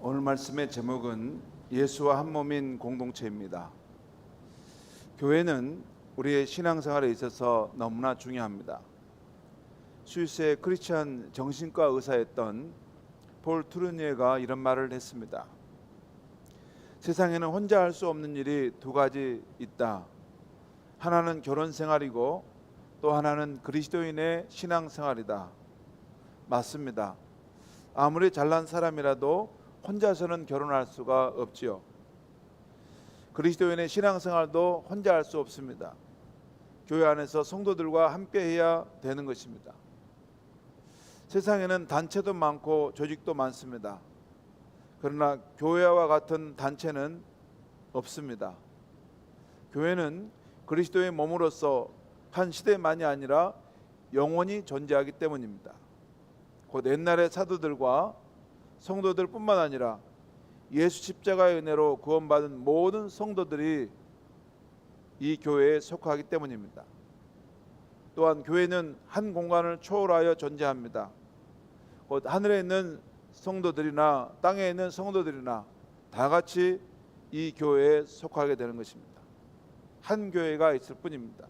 오늘 말씀의 제목은 예수와 한 몸인 공동체입니다. 교회는 우리의 신앙생활에 있어서 너무나 중요합니다. 스위스의 크리스찬 정신과 의사였던 폴 투르니에가 이런 말을 했습니다. 세상에는 혼자 할 수 없는 일이 두 가지 있다. 하나는 결혼 생활이고 또 하나는 그리스도인의 신앙생활이다. 맞습니다. 아무리 잘난 사람이라도 혼자서는 결혼할 수가 없지요. 그리스도인의 신앙생활도 혼자 할 수 없습니다. 교회 안에서 성도들과 함께 해야 되는 것입니다. 세상에는 단체도 많고 조직도 많습니다. 그러나 교회와 같은 단체는 없습니다. 교회는 그리스도의 몸으로서 한 시대만이 아니라 영원히 존재하기 때문입니다. 곧 옛날의 사도들과 성도들 뿐만 아니라 예수 십자가의 은혜로 구원받은 모든 성도들이 이 교회에 속하기 때문입니다. 또한 교회는 한 공간을 초월하여 존재합니다. 곧 하늘에 있는 성도들이나 땅에 있는 성도들이나 다 같이 이 교회에 속하게 되는 것입니다. 한 교회가 있을 뿐입니다.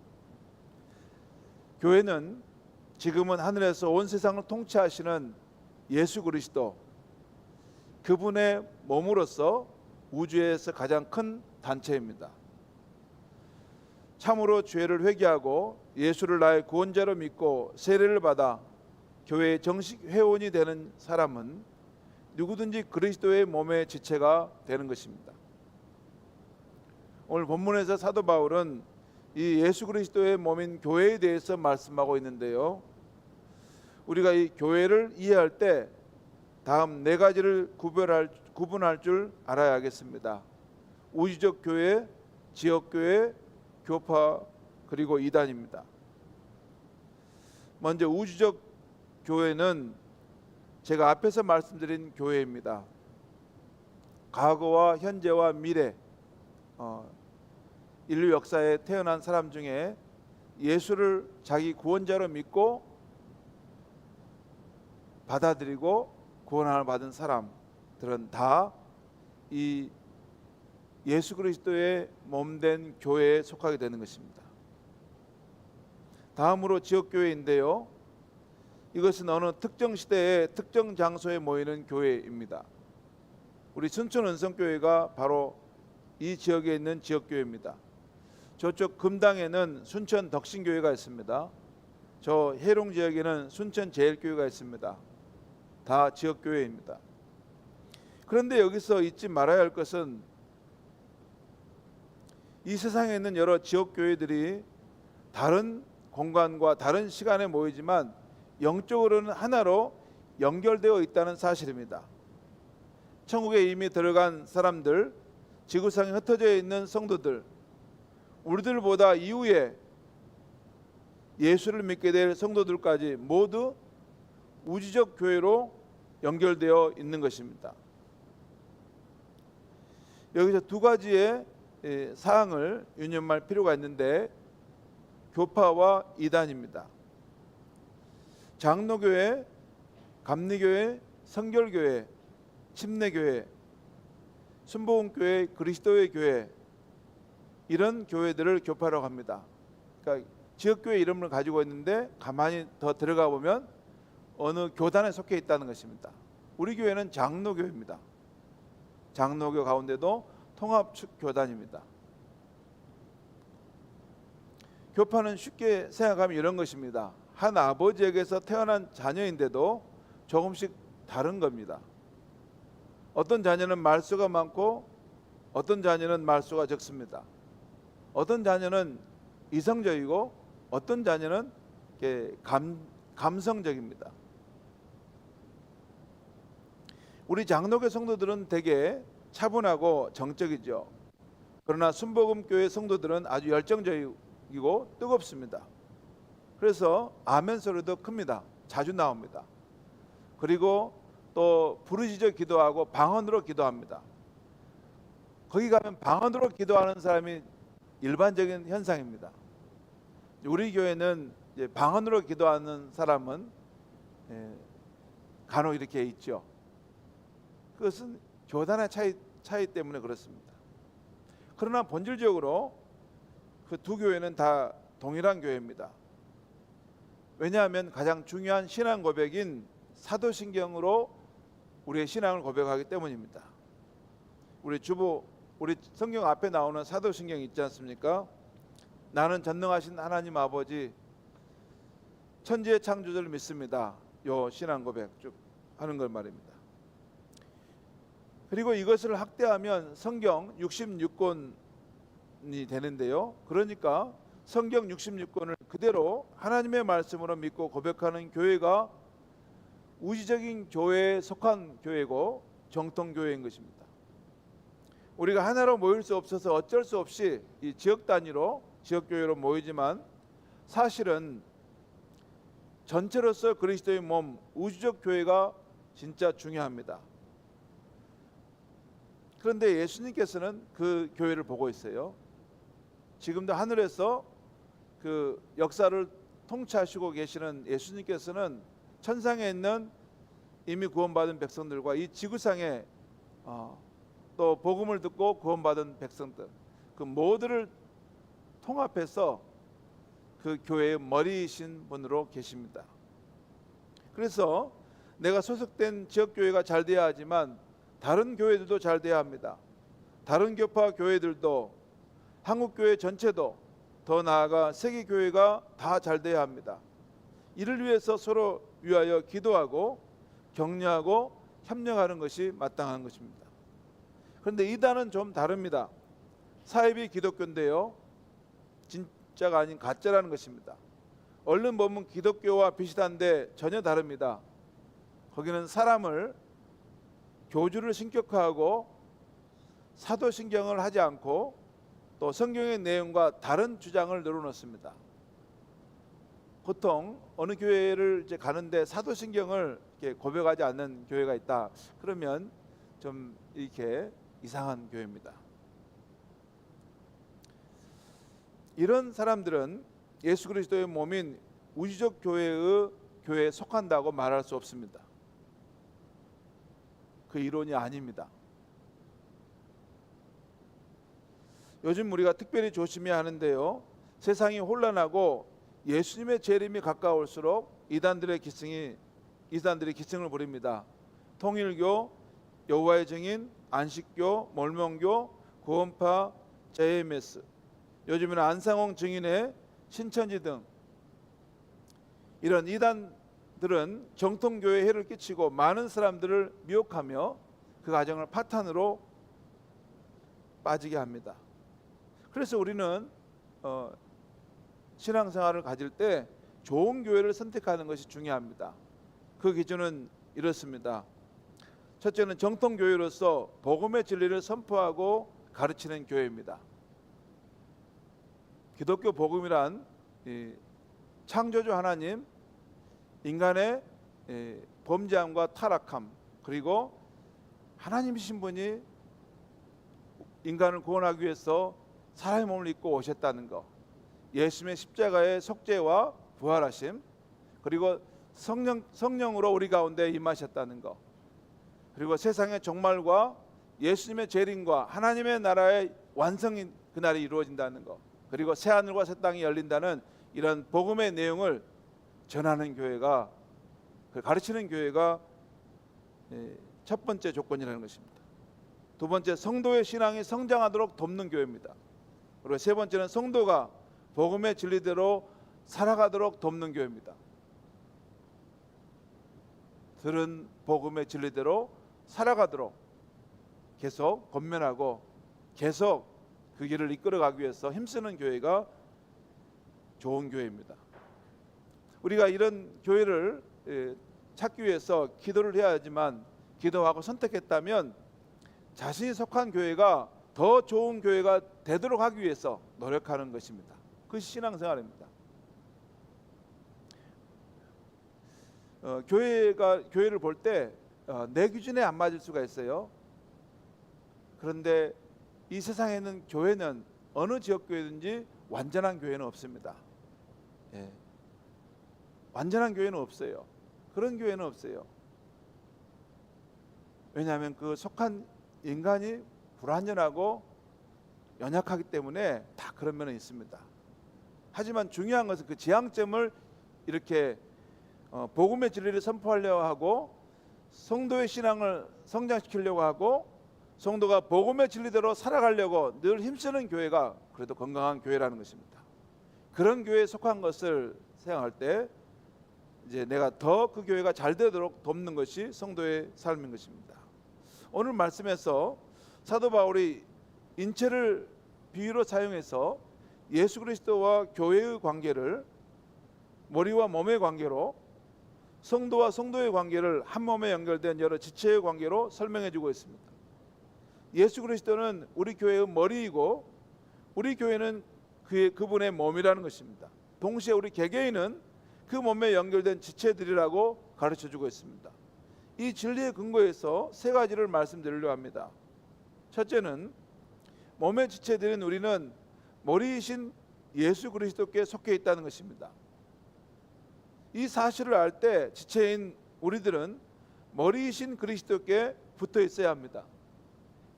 교회는 지금은 하늘에서 온 세상을 통치하시는 예수 그리스도, 그분의 몸으로서 우주에서 가장 큰 단체입니다. 참으로 죄를 회개하고 예수를 나의 구원자로 믿고 세례를 받아 교회의 정식 회원이 되는 사람은 누구든지 그리스도의 몸의 지체가 되는 것입니다. 오늘 본문에서 사도 바울은 이 예수 그리스도의 몸인 교회에 대해서 말씀하고 있는데요. 우리가 이 교회를 이해할 때 다음 네 가지를 구분할 줄 알아야겠습니다. 우주적 교회, 지역 교회, 교파, 그리고 이단입니다. 먼저 우주적 교회는 제가 앞에서 말씀드린 교회입니다. 과거와 현재와 미래, 인류 역사에 태어난 사람 중에 예수를 자기 구원자로 믿고 받아들이고 구원을 받은 사람들은 다 이 예수 그리스도의 몸된 교회에 속하게 되는 것입니다. 다음으로 지역교회인데요. 이것은 어느 특정 시대에 특정 장소에 모이는 교회입니다. 우리 순천 은성교회가 바로 이 지역에 있는 지역교회입니다. 저쪽 금당에는 순천 덕신교회가 있습니다. 저 해롱 지역에는 순천 제일교회가 있습니다. 다 지역교회입니다. 그런데 여기서 잊지 말아야 할 것은 이 세상에 있는 여러 지역교회들이 다른 공간과 다른 시간에 모이지만 영적으로는 하나로 연결되어 있다는 사실입니다. 천국에 이미 들어간 사람들, 지구상에 흩어져 있는 성도들, 우리들보다 이후에 예수를 믿게 될 성도들까지 모두 우주적 교회로 연결되어 있는 것입니다. 여기서 두 가지의 사항을 유념할 필요가 있는데 교파와 이단입니다. 장로교회, 감리교회, 성결교회, 침례교회, 순복음교회, 그리스도의 교회, 이런 교회들을 교파라고 합니다. 그러니까 지역교회 이름을 가지고 있는데 가만히 더 들어가 보면 어느 교단에 속해 있다는 것입니다. 우리 교회는 장로교회입니다. 장로교 가운데도 통합축 교단입니다. 교파는 쉽게 생각하면 이런 것입니다. 한 아버지에게서 태어난 자녀인데도 조금씩 다른 겁니다. 어떤 자녀는 말수가 많고 어떤 자녀는 말수가 적습니다. 어떤 자녀는 이성적이고 어떤 자녀는 감성적입니다. 우리 장로교 성도들은 되게 차분하고 정적이죠. 그러나 순복음교회 성도들은 아주 열정적이고 뜨겁습니다. 그래서 아멘 소리도 큽니다. 자주 나옵니다. 그리고 또 부르짖어 기도하고 방언으로 기도합니다. 거기 가면 방언으로 기도하는 사람이 일반적인 현상입니다. 우리 교회는 이제 방언으로 기도하는 사람은 간혹 이렇게 있죠. 그것은 교단의 차이 때문에 그렇습니다. 그러나 본질적으로 그 두 교회는 다 동일한 교회입니다. 왜냐하면 가장 중요한 신앙 고백인 사도신경으로 우리의 신앙을 고백하기 때문입니다. 우리 성경 앞에 나오는 사도신경 있지 않습니까? 나는 전능하신 하나님 아버지 천지의 창조주를 믿습니다. 요 신앙 고백 쭉 하는 걸 말입니다. 그리고 이것을 확대하면 성경 66권이 되는데요. 그러니까 성경 66권을 그대로 하나님의 말씀으로 믿고 고백하는 교회가 우주적인 교회에 속한 교회고 정통교회인 것입니다. 우리가 하나로 모일 수 없어서 어쩔 수 없이 이 지역 단위로 지역교회로 모이지만 사실은 전체로서 그리스도의 몸 우주적 교회가 진짜 중요합니다. 그런데 예수님께서는 그 교회를 보고 있어요. 지금도 하늘에서 그 역사를 통치하시고 계시는 예수님께서는 천상에 있는 이미 구원받은 백성들과 이 지구상에 또 복음을 듣고 구원받은 백성들 그 모두를 통합해서 그 교회의 머리이신 분으로 계십니다. 그래서 내가 소속된 지역교회가 잘 돼야 하지만 다른 교회들도 잘 돼야 합니다. 다른 교파 교회들도 한국교회 전체도 더 나아가 세계교회가 다 잘 돼야 합니다. 이를 위해서 서로 위하여 기도하고 격려하고 협력하는 것이 마땅한 것입니다. 그런데 이단은 좀 다릅니다. 사이비 기독교인데요, 진짜가 아닌 가짜라는 것입니다. 얼른 보면 기독교와 비슷한데 전혀 다릅니다. 거기는 사람을 교주를 신격화하고 사도신경을 하지 않고 또 성경의 내용과 다른 주장을 늘어놓습니다. 보통 어느 교회를 이제 가는데 사도신경을 이렇게 고백하지 않는 교회가 있다. 그러면 좀 이렇게 이상한 교회입니다. 이런 사람들은 예수 그리스도의 몸인 우주적 교회에 속한다고 말할 수 없습니다. 그 이론이 아닙니다. 요즘 우리가 특별히 조심해야 하는데요, 세상이 혼란하고 예수님의 재림이 가까울수록 이단들이 기승을 부립니다. 통일교, 여호와의 증인, 안식교, 몰몬교, 구원파, JMS, 요즘에는 안상홍 증인의 신천지 등 이런 이단들은 정통교회에 해를 끼치고 많은 사람들을 미혹하며 그 가정을 파탄으로 빠지게 합니다. 그래서 우리는 신앙생활을 가질 때 좋은 교회를 선택하는 것이 중요합니다. 그 기준은 이렇습니다. 첫째는 정통교회로서 복음의 진리를 선포하고 가르치는 교회입니다. 기독교 복음이란 창조주 하나님, 인간의 범죄함과 타락함, 그리고 하나님이신 분이 인간을 구원하기 위해서 사람의 몸을 입고 오셨다는 것, 예수님의 십자가의 속죄와 부활하심, 그리고 성령으로 우리 가운데 임하셨다는 것, 그리고 세상의 종말과 예수님의 재림과 하나님의 나라의 완성인 그날이 이루어진다는 것, 그리고 새하늘과 새 땅이 열린다는 이런 복음의 내용을 전하는 교회가, 가르치는 교회가 첫 번째 조건이라는 것입니다. 두 번째, 성도의 신앙이 성장하도록 돕는 교회입니다. 그리고 세 번째는 성도가 복음의 진리대로 살아가도록 돕는 교회입니다. 들은 복음의 진리대로 살아가도록 계속 권면하고 계속 그 길을 이끌어가기 위해서 힘쓰는 교회가 좋은 교회입니다. 우리가 이런 교회를 찾기 위해서 기도를 해야 하지만, 기도하고 선택했다면 자신이 속한 교회가 더 좋은 교회가 되도록 하기 위해서 노력하는 것입니다. 그것이 신앙생활입니다. 교회를 볼 때 내 기준에 안 맞을 수가 있어요. 그런데 이 세상에 있는 교회는 어느 지역 교회든지 완전한 교회는 없습니다. 완전한 교회는 없어요. 그런 교회는 없어요. 왜냐하면 그 속한 인간이 불완전하고 연약하기 때문에 다 그런 면은 있습니다. 하지만 중요한 것은 그 지향점을 이렇게 복음의 진리를 선포하려고 하고 성도의 신앙을 성장시키려고 하고 성도가 복음의 진리대로 살아가려고 늘 힘쓰는 교회가 그래도 건강한 교회라는 것입니다. 그런 교회에 속한 것을 생각할 때 이제 내가 더 그 교회가 잘 되도록 돕는 것이 성도의 삶인 것입니다. 오늘 말씀에서 사도 바울이 인체를 비유로 사용해서 예수 그리스도와 교회의 관계를 머리와 몸의 관계로, 성도와 성도의 관계를 한 몸에 연결된 여러 지체의 관계로 설명해 주고 있습니다. 예수 그리스도는 우리 교회의 머리이고 우리 교회는 그분의 몸이라는 것입니다. 동시에 우리 개개인은 그 몸에 연결된 지체들이라고 가르쳐 주고 있습니다. 이 진리의 근거에서 세 가지를 말씀드리려고 합니다. 첫째는 몸의 지체들인 우리는 머리이신 예수 그리스도께 속해 있다는 것입니다. 이 사실을 알 때 지체인 우리들은 머리이신 그리스도께 붙어 있어야 합니다.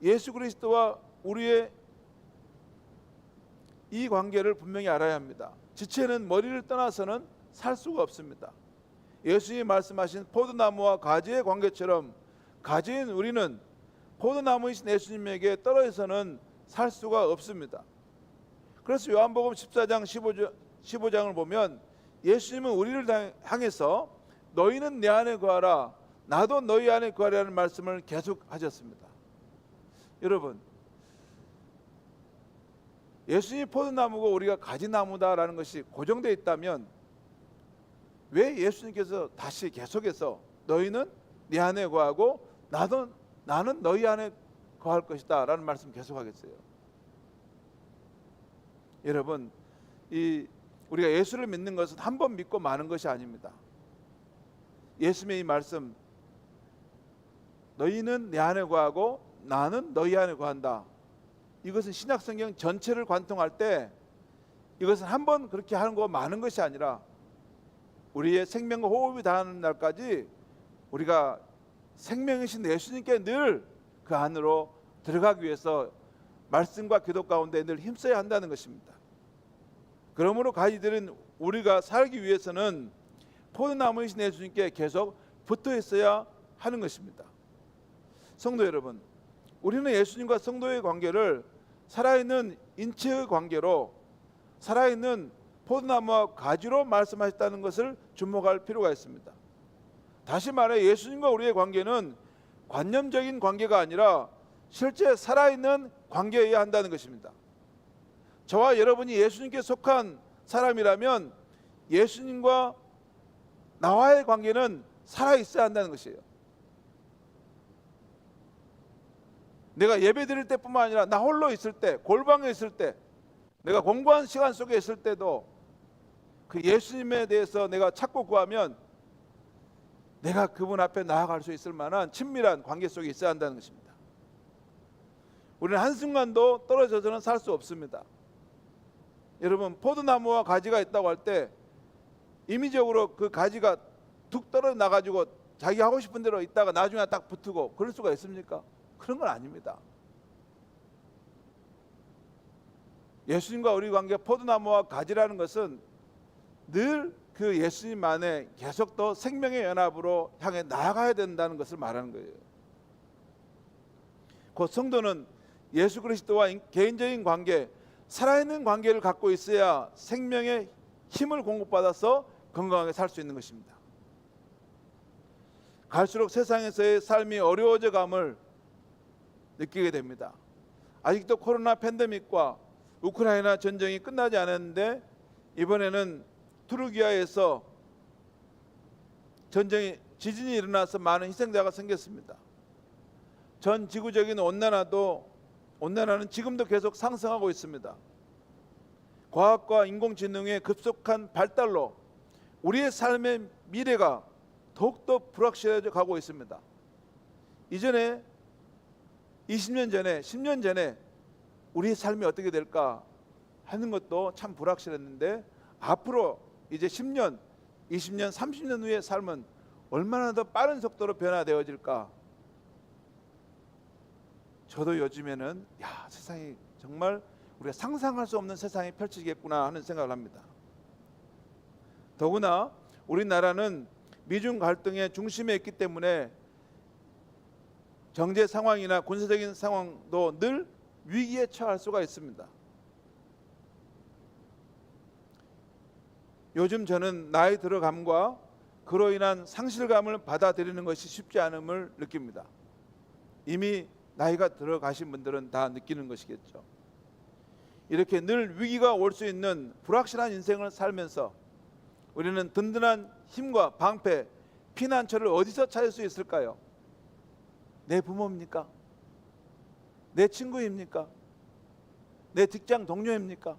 예수 그리스도와 우리의 이 관계를 분명히 알아야 합니다. 지체는 머리를 떠나서는 살 수가 없습니다. 예수님이 말씀하신 포도나무와 가지의 관계처럼 가지인 우리는 포도나무이신 예수님에게 떨어져서는 살 수가 없습니다. 그래서 요한복음 14장 15장을 보면 예수님은 우리를 향해서 너희는 내 안에 거하라 나도 너희 안에 거하라는 말씀을 계속 하셨습니다. 여러분, 예수님이 포도나무고 우리가 가지나무다라는 것이 고정되어 있다면 왜 예수님께서 다시 계속해서 너희는 내 안에 거하고 나는 너희 안에 거할 것이다 라는 말씀 계속하겠어요? 여러분, 우리가 예수를 믿는 것은 한 번 믿고 마는 것이 아닙니다. 예수님의 이 말씀, 너희는 내 안에 거하고 나는 너희 안에 거한다, 이것은 신약성경 전체를 관통할 때 이것은 한 번 그렇게 하는 거 많은 것이 아니라 우리의 생명과 호흡이 닿는 날까지 우리가 생명이신 예수님께 늘 그 안으로 들어가기 위해서 말씀과 기도 가운데 늘 힘써야 한다는 것입니다. 그러므로 가지들은 우리가 살기 위해서는 포도나무이신 예수님께 계속 붙어 있어야 하는 것입니다. 성도 여러분, 우리는 예수님과 성도의 관계를 살아있는 인체의 관계로, 살아있는 포도나무와 가지로 말씀하셨다는 것을 주목할 필요가 있습니다. 다시 말해 예수님과 우리의 관계는 관념적인 관계가 아니라 실제 살아있는 관계여야 한다는 것입니다. 저와 여러분이 예수님께 속한 사람이라면 예수님과 나와의 관계는 살아있어야 한다는 것이에요. 내가 예배 드릴 때뿐만 아니라 나 홀로 있을 때, 골방에 있을 때, 내가 공부하는 시간 속에 있을 때도 그 예수님에 대해서 내가 찾고 구하면 내가 그분 앞에 나아갈 수 있을 만한 친밀한 관계 속에 있어야 한다는 것입니다. 우리는 한순간도 떨어져서는 살 수 없습니다. 여러분, 포도나무와 가지가 있다고 할 때 임의적으로 그 가지가 툭 떨어져 나가지고 자기 하고 싶은 대로 있다가 나중에 딱 붙고 그럴 수가 있습니까? 그런 건 아닙니다. 예수님과 우리 관계, 포도나무와 가지라는 것은 늘 그 예수님 안에 계속 더 생명의 연합으로 향해 나아가야 된다는 것을 말하는 거예요. 그 성도는 예수 그리스도와 개인적인 관계, 살아있는 관계를 갖고 있어야 생명의 힘을 공급받아서 건강하게 살 수 있는 것입니다. 갈수록 세상에서의 삶이 어려워져 감을 느끼게 됩니다. 아직도 코로나 팬데믹과 우크라이나 전쟁이 끝나지 않았는데 이번에는 투르기아에서 지진이 일어나서 많은 희생자가 생겼습니다. 전 지구적인 온난화는 지금도 계속 상승하고 있습니다. 과학과 인공지능의 급속한 발달로 우리의 삶의 미래가 더욱더 불확실해져 가고 있습니다. 이전에 20년 전에 10년 전에 우리의 삶이 어떻게 될까 하는 것도 참 불확실했는데 앞으로 이제 10년, 20년, 30년 후의 삶은 얼마나 더 빠른 속도로 변화되어질까, 저도 요즘에는 세상이 정말 우리가 상상할 수 없는 세상이 펼쳐지겠구나 하는 생각을 합니다. 더구나 우리나라는 미중 갈등의 중심에 있기 때문에 경제 상황이나 군사적인 상황도 늘 위기에 처할 수가 있습니다. 요즘 저는 나이 들어감과 그로 인한 상실감을 받아들이는 것이 쉽지 않음을 느낍니다. 이미 나이가 들어가신 분들은 다 느끼는 것이겠죠. 이렇게 늘 위기가 올 수 있는 불확실한 인생을 살면서 우리는 든든한 힘과 방패, 피난처를 어디서 찾을 수 있을까요? 내 부모입니까? 내 친구입니까? 내 직장 동료입니까?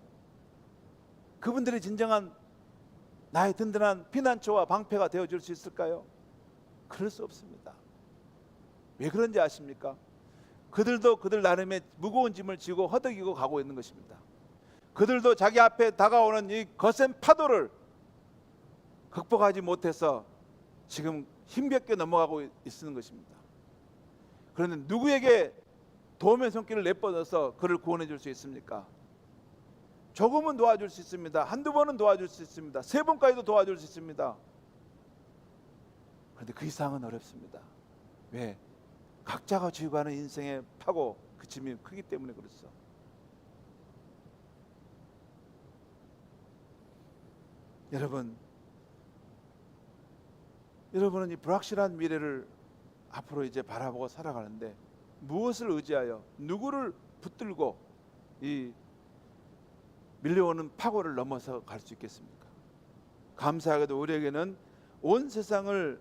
그분들이 진정한 나의 든든한 피난처와 방패가 되어줄 수 있을까요? 그럴 수 없습니다. 왜 그런지 아십니까? 그들도 그들 나름의 무거운 짐을 지고 허덕이고 가고 있는 것입니다. 그들도 자기 앞에 다가오는 이 거센 파도를 극복하지 못해서 지금 힘겹게 넘어가고 있는 것입니다. 그런데 누구에게 도움의 손길을 내뻗어서 그를 구원해 줄 수 있습니까? 조금은 도와줄 수 있습니다. 한두 번은 도와줄 수 있습니다. 3번까지도 도와줄 수 있습니다. 그런데 그 이상은 어렵습니다. 왜? 각자가 지고 가는 인생의 파고 그 짐이 크기 때문에 그렇죠. 여러분은 이 불확실한 미래를 앞으로 이제 바라보고 살아가는데 무엇을 의지하여 누구를 붙들고 이 밀려오는 파고를 넘어서 갈 수 있겠습니까? 감사하게도 우리에게는 온 세상의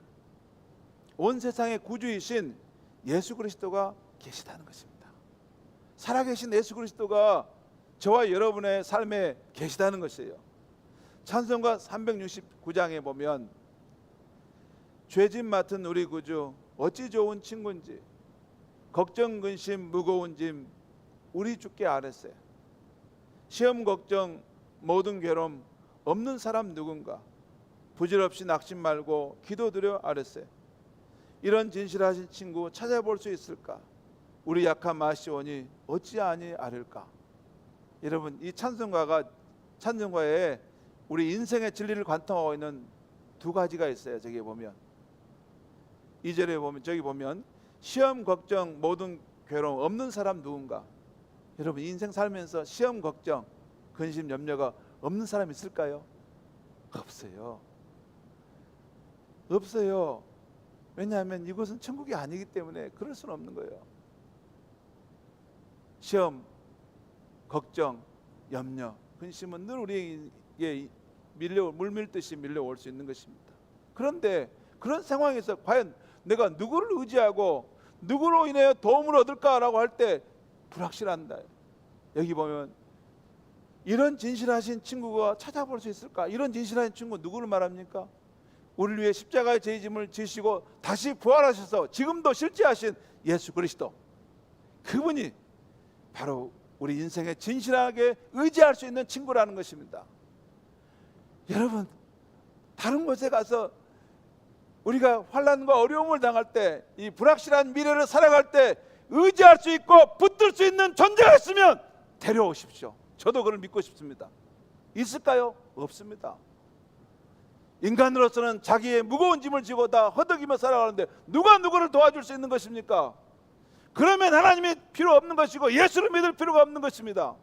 구주이신 예수 그리스도가 계시다는 것입니다. 살아계신 예수 그리스도가 저와 여러분의 삶에 계시다는 것이에요. 찬송가 369장에 보면 죄짐 맡은 우리 구주 어찌 좋은 친구인지 걱정 근심 무거운 짐 우리 주께 아뢰세. 시험 걱정 모든 괴로움 없는 사람 누군가 부질없이 낙심 말고 기도드려 아뢰세. 이런 진실하신 친구 찾아볼 수 있을까? 우리 약한 마시오니 어찌하니 아릴까? 여러분, 이 찬송가에 우리 인생의 진리를 관통하고 있는 2가지가 있어요. 저기 보면 2절에 보면 저기 보면 시험 걱정 모든 괴로움 없는 사람 누군가. 여러분, 인생 살면서 시험 걱정 근심 염려가 없는 사람 있을까요? 없어요. 왜냐하면 이곳은 천국이 아니기 때문에 그럴 수는 없는 거예요. 시험, 걱정, 염려, 근심은 늘 우리에게 물밀듯이 밀려올 수 있는 것입니다. 그런데 그런 상황에서 과연 내가 누구를 의지하고 누구로 인해 도움을 얻을까라고 할 때 불확실한다. 여기 보면 이런 진실하신 친구가 찾아볼 수 있을까? 이런 진실하신 친구 누구를 말합니까? 우리를 위해 십자가의 죄짐을 지시고 다시 부활하셔서 지금도 실제하신 예수 그리스도, 그분이 바로 우리 인생에 진실하게 의지할 수 있는 친구라는 것입니다. 여러분, 다른 곳에 가서 우리가 환난과 어려움을 당할 때, 이 불확실한 미래를 살아갈 때 의지할 수 있고 붙들 수 있는 존재가 있으면 데려오십시오. 저도 그걸 믿고 싶습니다. 있을까요? 없습니다. 인간으로서는 자기의 무거운 짐을 지고 다 허덕이며 살아가는데 누가 누구를 도와줄 수 있는 것입니까? 그러면 하나님이 필요 없는 것이고 예수를 믿을 필요가 없는 것입니다.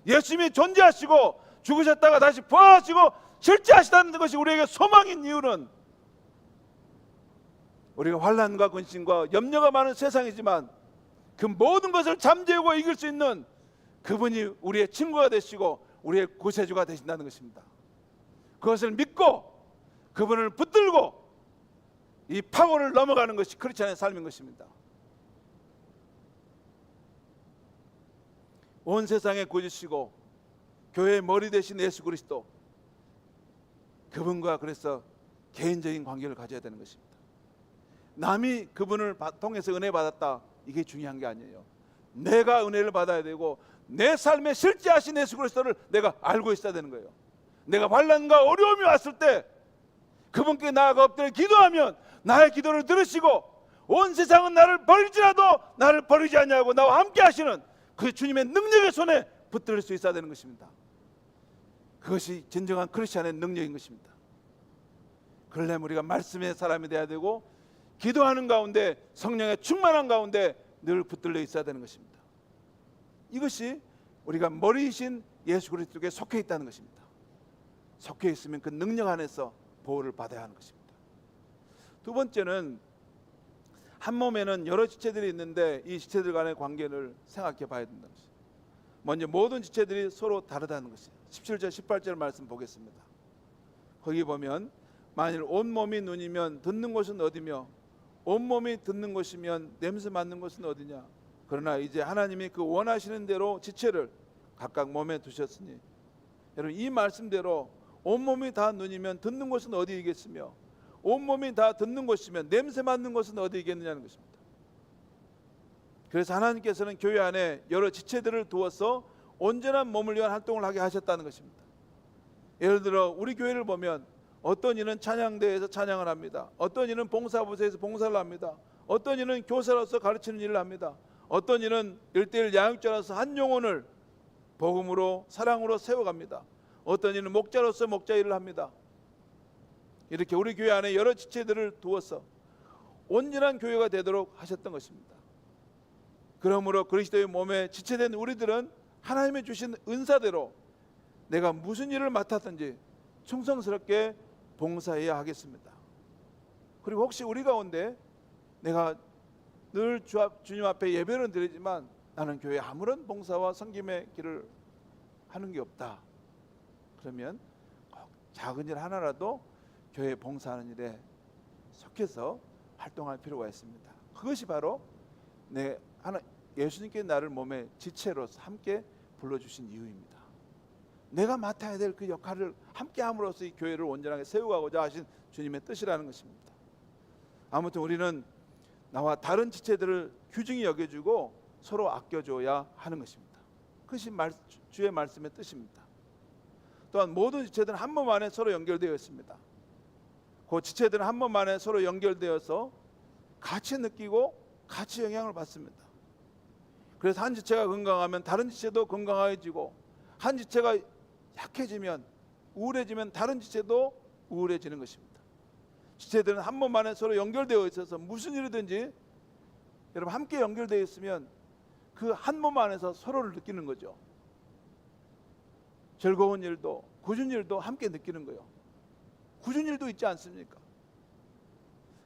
예수님이 존재하시고 죽으셨다가 다시 부활하시고 실제하시다는 것이 우리에게 소망인 이유는, 우리가 환난과 근심과 염려가 많은 세상이지만 그 모든 것을 잠재우고 이길 수 있는 그분이 우리의 친구가 되시고 우리의 구세주가 되신다는 것입니다. 그것을 믿고 그분을 붙들고 이 파고를 넘어가는 것이 크리스찬의 삶인 것입니다. 온 세상에 구주시고 교회의 머리 되신 예수 그리스도, 그분과 그래서 개인적인 관계를 가져야 되는 것입니다. 남이 그분을 통해서 은혜 받았다, 이게 중요한 게 아니에요. 내가 은혜를 받아야 되고 내 삶에 실제하신 예수 그리스도를 내가 알고 있어야 되는 거예요. 내가 환난과 어려움이 왔을 때 그분께 나아가 엎드려 기도하면 나의 기도를 들으시고 온 세상은 나를 버릴지라도 나를 버리지 않냐고 나와 함께 하시는 그 주님의 능력의 손에 붙들 수 있어야 되는 것입니다. 그것이 진정한 크리스찬의 능력인 것입니다. 그러려면 우리가 말씀의 사람이 되어야 되고 기도하는 가운데 성령의 충만한 가운데 늘 붙들려 있어야 되는 것입니다. 이것이 우리가 머리이신 예수 그리스도께 속해 있다는 것입니다. 속해 있으면 그 능력 안에서 보호를 받아야 하는 것입니다. 두 번째는 한 몸에는 여러 지체들이 있는데 이 지체들 간의 관계를 생각해 봐야 된다는 것입니다. 먼저 모든 지체들이 서로 다르다는 것이에요. 17절 18절 말씀 보겠습니다. 거기 보면 만일 온몸이 눈이면 듣는 곳은 어디며 온몸이 듣는 곳이면 냄새 맡는 곳은 어디냐. 그러나 이제 하나님이 그 원하시는 대로 지체를 각각 몸에 두셨으니 여러분 이 말씀대로 온몸이 다 눈이면 듣는 곳은 어디이겠으며 온몸이 다 듣는 곳이면 냄새 맡는 곳은 어디이겠느냐는 것입니다. 그래서 하나님께서는 교회 안에 여러 지체들을 두어서 온전한 몸을 위한 활동을 하게 하셨다는 것입니다. 예를 들어 우리 교회를 보면 어떤 이는 찬양대회에서 찬양을 합니다. 어떤 이는 봉사부서에서 봉사를 합니다. 어떤 이는 교사로서 가르치는 일을 합니다. 어떤 이는 1:1 양육자로서 한 영혼을 복음으로 사랑으로 세워갑니다. 어떤 이는 목자로서 목자 일을 합니다. 이렇게 우리 교회 안에 여러 지체들을 두어서 온전한 교회가 되도록 하셨던 것입니다. 그러므로 그리스도의 몸에 지체된 우리들은 하나님의 주신 은사대로 내가 무슨 일을 맡았든지 충성스럽게 봉사해야 하겠습니다. 그리고 혹시 우리 가운데 내가 늘 주님 앞에 예배를 드리지만 나는 교회에 아무런 봉사와 섬김의 길을 하는 게 없다. 그러면 꼭 작은 일 하나라도 교회에 봉사하는 일에 속해서 활동할 필요가 있습니다. 그것이 바로 예수님께 나를 몸의 지체로서 함께 불러주신 이유입니다. 내가 맡아야 될 그 역할을 함께 함으로써 이 교회를 온전하게 세워가고자 하신 주님의 뜻이라는 것입니다. 아무튼 우리는 나와 다른 지체들을 귀중히 여겨주고 서로 아껴줘야 하는 것입니다. 그것이 주의 말씀의 뜻입니다. 또한 모든 지체들은 한 몸 안에 서로 연결되어 있습니다. 그 지체들은 한 몸 안에 서로 연결되어서 같이 느끼고 같이 영향을 받습니다. 그래서 한 지체가 건강하면 다른 지체도 건강해지고 한 지체가 약해지면 우울해지면 다른 지체도 우울해지는 것입니다. 지체들은 한 몸 안에 서로 연결되어 있어서 무슨 일이든지 여러분 함께 연결되어 있으면 그 한 몸 안에서 서로를 느끼는 거죠. 즐거운 일도 굳은 일도 함께 느끼는 거예요. 굳은 일도 있지 않습니까?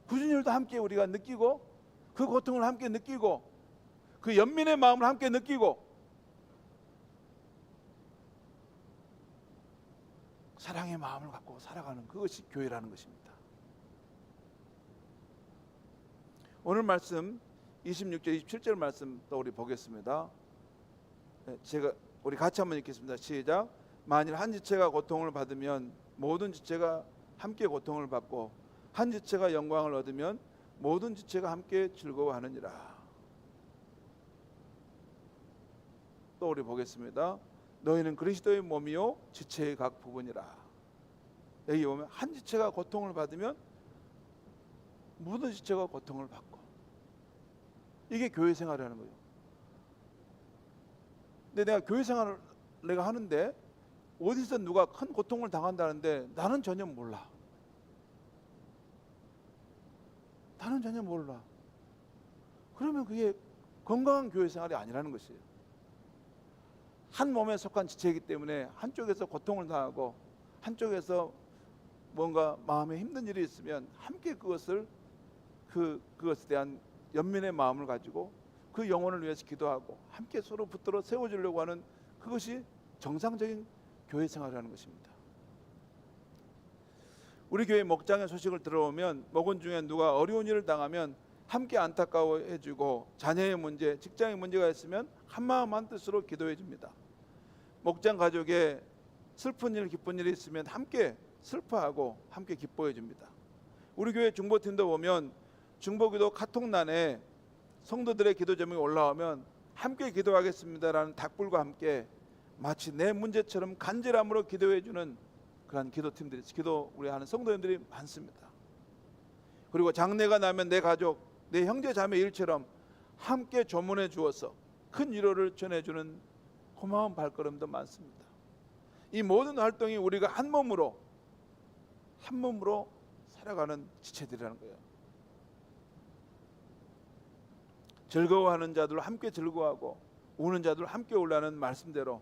굳은 일도 함께 우리가 느끼고 그 고통을 함께 느끼고 그 연민의 마음을 함께 느끼고 사랑의 마음을 갖고 살아가는 그것이 교회라는 것입니다. 오늘 말씀 26절 27절 말씀 또 우리 보겠습니다. 우리 같이 한번 읽겠습니다. 시작. 만일 한 지체가 고통을 받으면 모든 지체가 함께 고통을 받고 한 지체가 영광을 얻으면 모든 지체가 함께 즐거워하느니라. 또 우리 보겠습니다. 너희는 그리스도의 몸이요 지체의 각 부분이라. 여기 보면 한 지체가 고통을 받으면 모든 지체가 고통을 받고 이게 교회 생활이라는 거예요. 근데 내가 교회 생활을 내가 하는데 어디서 누가 큰 고통을 당한다는데 나는 전혀 몰라. 나는 전혀 몰라. 그러면 그게 건강한 교회 생활이 아니라는 것이에요. 한 몸에 속한 지체이기 때문에 한쪽에서 고통을 당하고 한쪽에서 뭔가 마음에 힘든 일이 있으면 함께 그것에 대한 연민의 마음을 가지고 그 영혼을 위해서 기도하고 함께 서로 붙들어 세워주려고 하는 그것이 정상적인 교회 생활이라는 것입니다. 우리 교회 목장의 소식을 들어오면 목원 중에 누가 어려운 일을 당하면 함께 안타까워해주고 자녀의 문제, 직장의 문제가 있으면 한마음 한뜻으로 기도해줍니다. 목장 가족에 슬픈 일, 기쁜 일이 있으면 함께 슬퍼하고 함께 기뻐해줍니다. 우리 교회 중보팀도 보면 중보기도 카톡란에 성도들의 기도 제목이 올라오면 함께 기도하겠습니다라는 답글과 함께 마치 내 문제처럼 간절함으로 기도해주는 그런 기도팀들이 우리 하는 성도님들이 많습니다. 그리고 장례가 나면 내 가족, 내 형제 자매 일처럼 함께 조문해 주어서 큰 위로를 전해주는 고마운 발걸음도 많습니다. 이 모든 활동이 우리가 한 몸으로 살아가는 지체들이라는 거예요. 즐거워하는 자들 함께 즐거워하고 우는 자들 함께 울라는 말씀대로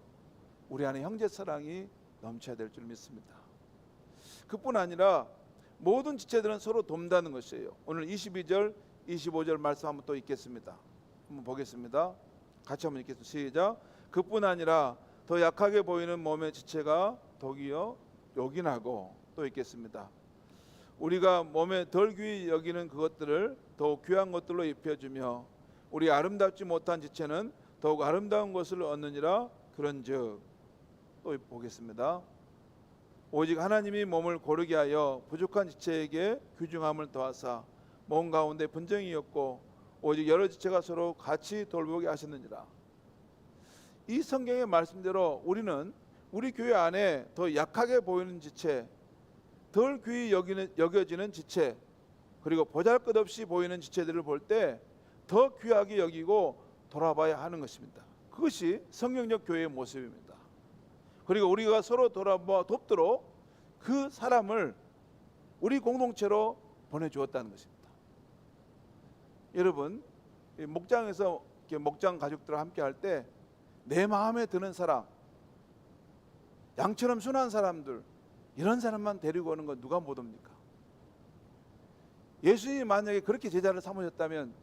우리 안에 형제 사랑이 넘쳐야 될 줄 믿습니다. 그뿐 아니라 모든 지체들은 서로 돕는다는 것이에요. 오늘 22절, 25절 말씀 한번 또 읽겠습니다. 한번 보겠습니다. 같이 한번 읽겠습니다. 시작. 그뿐 아니라 더 약하게 보이는 몸의 지체가 더기어 요긴하고, 또 읽겠습니다. 우리가 몸에 덜 귀히 여기는 그것들을 더욱 귀한 것들로 입혀주며 우리 아름답지 못한 지체는 더욱 아름다운 것을 얻느니라. 그런즉, 또 보겠습니다. 오직 하나님이 몸을 고르게 하여 부족한 지체에게 귀중함을 더하사 몸 가운데 분쟁이 없고 오직 여러 지체가 서로 같이 돌보게 하셨느니라. 이 성경의 말씀대로 우리는 우리 교회 안에 더 약하게 보이는 지체, 덜 귀히 여겨지는 지체, 그리고 보잘것없이 보이는 지체들을 볼 때 더 귀하게 여기고 돌아봐야 하는 것입니다. 그것이 성경적 교회의 모습입니다. 그리고 우리가 서로 돌아봐 돕도록 그 사람을 우리 공동체로 보내주었다는 것입니다. 여러분, 목장에서 목장 가족들과 함께 할 때 내 마음에 드는 사람, 양처럼 순한 사람들, 이런 사람만 데리고 오는 건 누가 못 옵니까? 예수님이 만약에 그렇게 제자를 삼으셨다면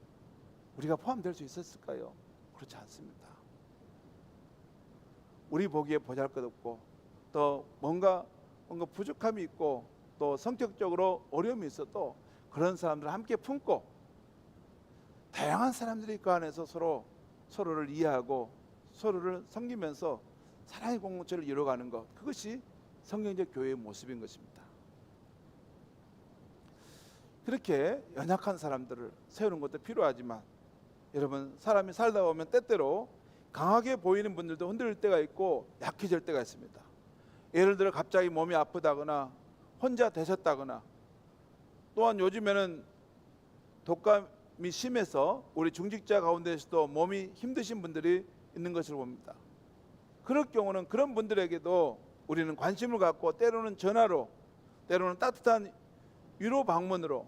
우리가 포함될 수 있었을까요? 그렇지 않습니다. 우리 보기에 보잘것없고 또 뭔가 부족함이 있고 또 성격적으로 어려움이 있어도 그런 사람들을 함께 품고 다양한 사람들이 그 안에서 서로를 이해하고 서로를 섬기면서 사랑의 공동체를 이루어가는 것, 그것이 성경적 교회의 모습인 것입니다. 그렇게 연약한 사람들을 세우는 것도 필요하지만 여러분, 사람이 살다 보면 때때로 강하게 보이는 분들도 흔들릴 때가 있고 약해질 때가 있습니다. 예를 들어 갑자기 몸이 아프다거나 혼자 되셨다거나, 또한 요즘에는 독감이 심해서 우리 중직자 가운데서도 몸이 힘드신 분들이 있는 것을 봅니다. 그럴 경우는 그런 분들에게도 우리는 관심을 갖고 때로는 전화로, 때로는 따뜻한 위로 방문으로,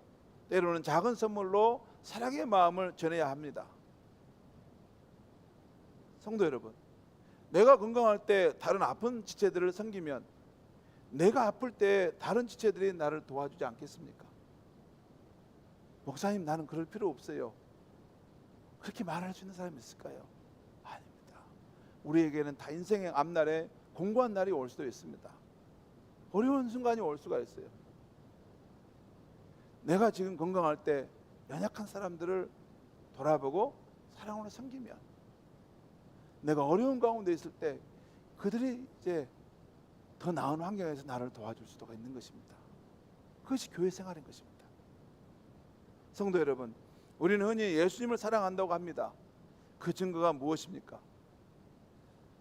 때로는 작은 선물로 사랑의 마음을 전해야 합니다. 성도 여러분, 내가 건강할 때 다른 아픈 지체들을 섬기면 내가 아플 때 다른 지체들이 나를 도와주지 않겠습니까? 목사님, 나는 그럴 필요 없어요. 그렇게 말할 수 있는 사람이 있을까요? 아닙니다. 우리에게는 다 인생의 앞날에 공고한 날이 올 수도 있습니다. 어려운 순간이 올 수가 있어요. 내가 지금 건강할 때 연약한 사람들을 돌아보고 사랑으로 섬기면, 내가 어려운 가운데 있을 때 그들이 이제 더 나은 환경에서 나를 도와줄 수가 있는 것입니다. 그것이 교회 생활인 것입니다. 성도 여러분, 우리는 흔히 예수님을 사랑한다고 합니다. 그 증거가 무엇입니까?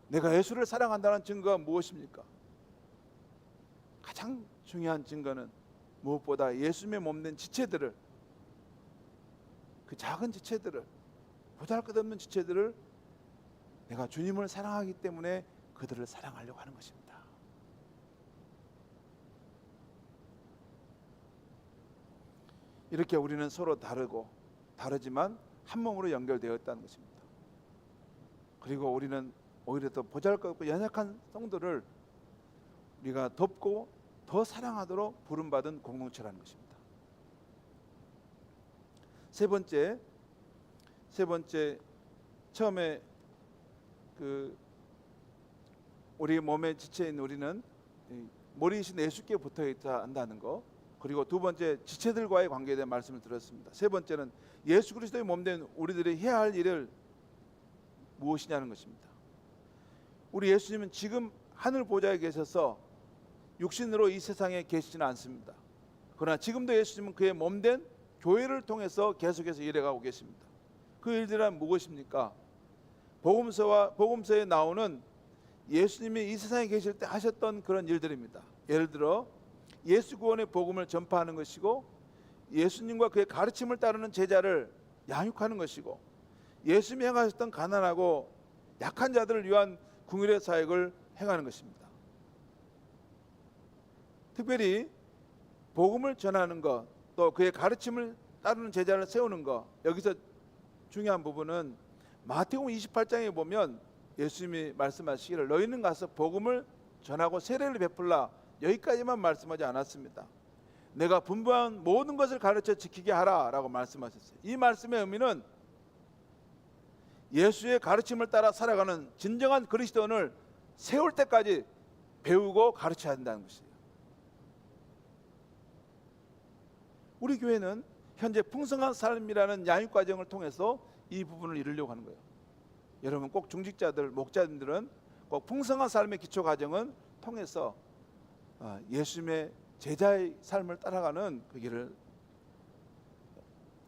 내가 예수를 사랑한다는 증거가 무엇입니까? 가장 중요한 증거는 무엇보다 예수님의 몸된 지체들을, 그 작은 지체들을, 보잘것없는 지체들을 내가 주님을 사랑하기 때문에 그들을 사랑하려고 하는 것입니다. 이렇게 우리는 서로 다르지만 한 몸으로 연결되었다는 것입니다. 그리고 우리는 오히려 더 보잘것없고 연약한 성도를 우리가 돕고 더 사랑하도록 부름받은 공동체라는 것입니다. 세 번째, 처음에 우리 몸에 지쳐 있는 우리는 머리이신 예수께 붙어 있어야 한다는 거, 그리고 두 번째, 지체들과의 관계에 대한 말씀을 들었습니다. 세 번째는 예수 그리스도의 몸된 우리들이 해야 할 일을 무엇이냐는 것입니다. 우리 예수님은 지금 하늘 보좌에 계셔서 육신으로 이 세상에 계시지는 않습니다. 그러나 지금도 예수님은 그의 몸된 교회를 통해서 계속해서 일해가고 계십니다. 그 일들은 무엇입니까? 복음서에 나오는 예수님이 이 세상에 계실 때 하셨던 그런 일들입니다. 예를 들어 예수 구원의 복음을 전파하는 것이고, 예수님과 그의 가르침을 따르는 제자를 양육하는 것이고, 예수님이 행하셨던 가난하고 약한 자들을 위한 궁일의 사역을 행하는 것입니다. 특별히 복음을 전하는 것, 또 그의 가르침을 따르는 제자를 세우는 것, 여기서 중요한 부분은 마태복음 28장에 보면 예수님이 말씀하시기를 너희는 가서 복음을 전하고 세례를 베풀라, 여기까지만 말씀하지 않았습니다. 내가 분부한 모든 것을 가르쳐 지키게 하라 라고 말씀하셨어요. 이 말씀의 의미는 예수의 가르침을 따라 살아가는 진정한 그리스도인을 세울 때까지 배우고 가르쳐야 한다는 것이에요. 우리 교회는 현재 풍성한 삶이라는 양육 과정을 통해서 이 부분을 이루려고 하는 거예요. 여러분, 꼭 중직자들, 목자님들은 꼭 풍성한 삶의 기초 과정은 통해서 예수님의 제자의 삶을 따라가는 그 길을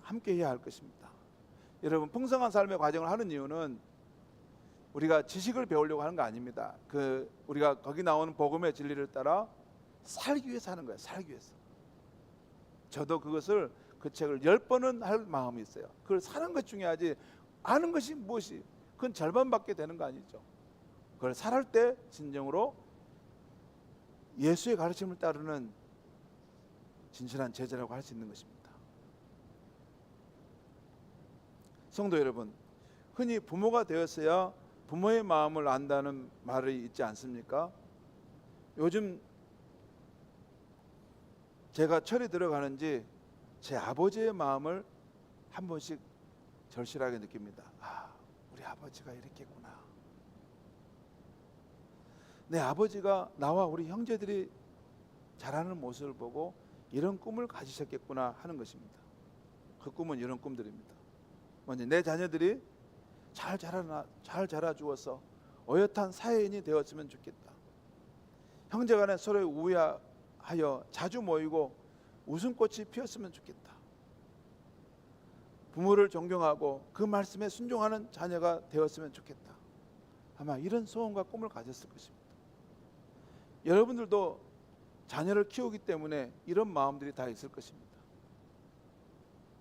함께 해야 할 것입니다. 여러분, 풍성한 삶의 과정을 하는 이유는 우리가 지식을 배우려고 하는 거 아닙니다. 우리가 거기 나오는 복음의 진리를 따라 살기 위해서 하는 거예요. 살기 위해서. 저도 그 책을 10번은 할 마음이 있어요. 그걸 사는 것 중요하지 아는 것이 무엇이, 그건 절반밖에 되는 거 아니죠. 그걸 살할 때 진정으로 예수의 가르침을 따르는 진실한 제자라고 할 수 있는 것입니다. 성도 여러분, 흔히 부모가 되었어야 부모의 마음을 안다는 말이 있지 않습니까? 요즘 제가 철이 들어가는지 제 아버지의 마음을 한 번씩 절실하게 느낍니다. 우리 아버지가 이렇겠구나. 내 아버지가 나와 우리 형제들이 자라는 모습을 보고 이런 꿈을 가지셨겠구나 하는 것입니다. 그 꿈은 이런 꿈들입니다. 먼저 내 자녀들이 잘 자라주어서 어엿한 사회인이 되었으면 좋겠다. 형제간에 서로의 우애하여 자주 모이고 웃음꽃이 피었으면 좋겠다. 부모를 존경하고 그 말씀에 순종하는 자녀가 되었으면 좋겠다. 아마 이런 소원과 꿈을 가졌을 것입니다. 여러분들도 자녀를 키우기 때문에 이런 마음들이 다 있을 것입니다.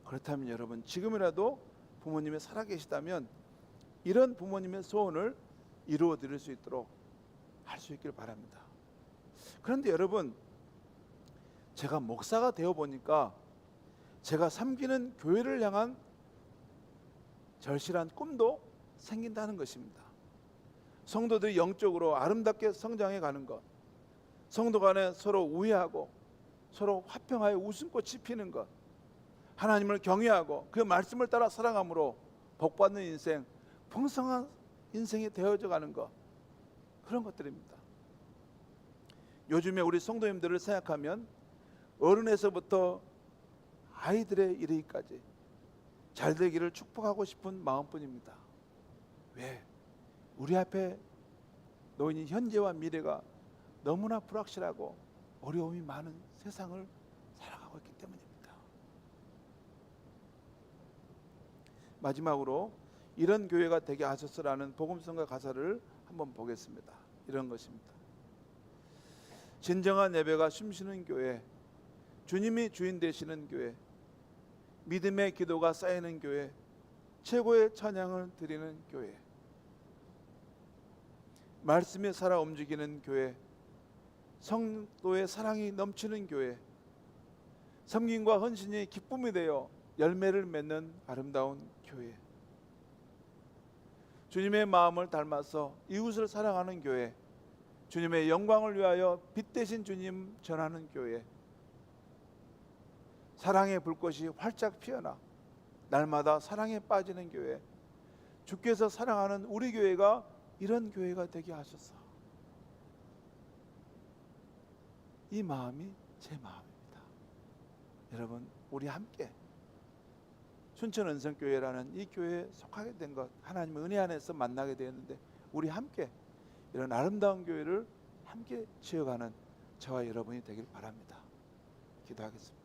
그렇다면 여러분, 지금이라도 부모님이 살아계시다면 이런 부모님의 소원을 이루어 드릴 수 있도록 할 수 있길 바랍니다. 그런데 여러분, 제가 목사가 되어 보니까 제가 섬기는 교회를 향한 절실한 꿈도 생긴다는 것입니다. 성도들이 영적으로 아름답게 성장해 가는 것, 성도 간에 서로 우애하고 서로 화평하여 웃음꽃이 피는 것, 하나님을 경외하고 그 말씀을 따라 살아감으로 복받는 인생, 풍성한 인생이 되어져 가는 것, 그런 것들입니다. 요즘에 우리 성도님들을 생각하면 어른에서부터 아이들의 이르기까지 잘 되기를 축복하고 싶은 마음뿐입니다. 왜? 우리 앞에 놓인 현재와 미래가 너무나 불확실하고 어려움이 많은 세상을 살아가고 있기 때문입니다. 마지막으로 이런 교회가 되게 하소서라는 복음성가 가사를 한번 보겠습니다. 이런 것입니다. 진정한 예배가 숨쉬는 교회, 주님이 주인 되시는 교회, 믿음의 기도가 쌓이는 교회, 최고의 찬양을 드리는 교회, 말씀이 살아 움직이는 교회, 성도의 사랑이 넘치는 교회, 섬김과 헌신이 기쁨이 되어 열매를 맺는 아름다운 교회, 주님의 마음을 닮아서 이웃을 사랑하는 교회, 주님의 영광을 위하여 빛 대신 주님 전하는 교회, 사랑의 불꽃이 활짝 피어나 날마다 사랑에 빠지는 교회, 주께서 사랑하는 우리 교회가 이런 교회가 되게 하소서. 이 마음이 제 마음입니다. 여러분, 우리 함께 순천은성교회라는 이 교회에 속하게 된 것, 하나님의 은혜 안에서 만나게 되었는데 우리 함께 이런 아름다운 교회를 함께 지어가는 저와 여러분이 되길 바랍니다. 기도하겠습니다.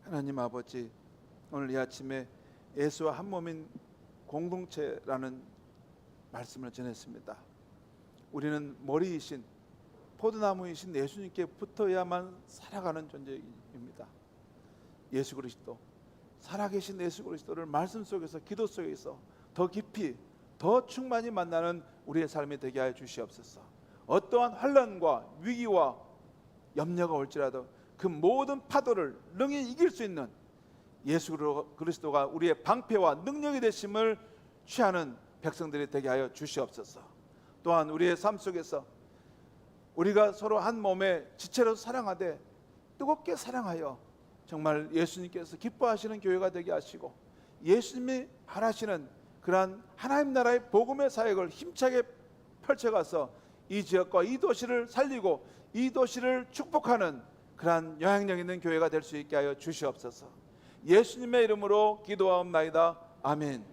하나님 아버지, 오늘 이 아침에 예수와 한 몸인 공동체라는 말씀을 전했습니다. 우리는 머리이신 포도나무이신 예수님께 붙어야만 살아가는 존재입니다. 예수 그리스도, 살아계신 예수 그리스도를 말씀 속에서, 기도 속에서 더 깊이, 더 충만히 만나는 우리의 삶이 되게 하여 주시옵소서. 어떠한 환난과 위기와 염려가 올지라도 그 모든 파도를 능히 이길 수 있는 예수 그리스도가 우리의 방패와 능력이 되심을 취하는 백성들이 되게 하여 주시옵소서. 또한 우리의 삶 속에서 우리가 서로 한 몸에 지체로 사랑하되 뜨겁게 사랑하여 정말 예수님께서 기뻐하시는 교회가 되게 하시고, 예수님이 바라시는 그러한 하나님 나라의 복음의 사역을 힘차게 펼쳐가서 이 지역과 이 도시를 살리고 이 도시를 축복하는 그러한 영향력 있는 교회가 될 수 있게 하여 주시옵소서. 예수님의 이름으로 기도하옵나이다. 아멘.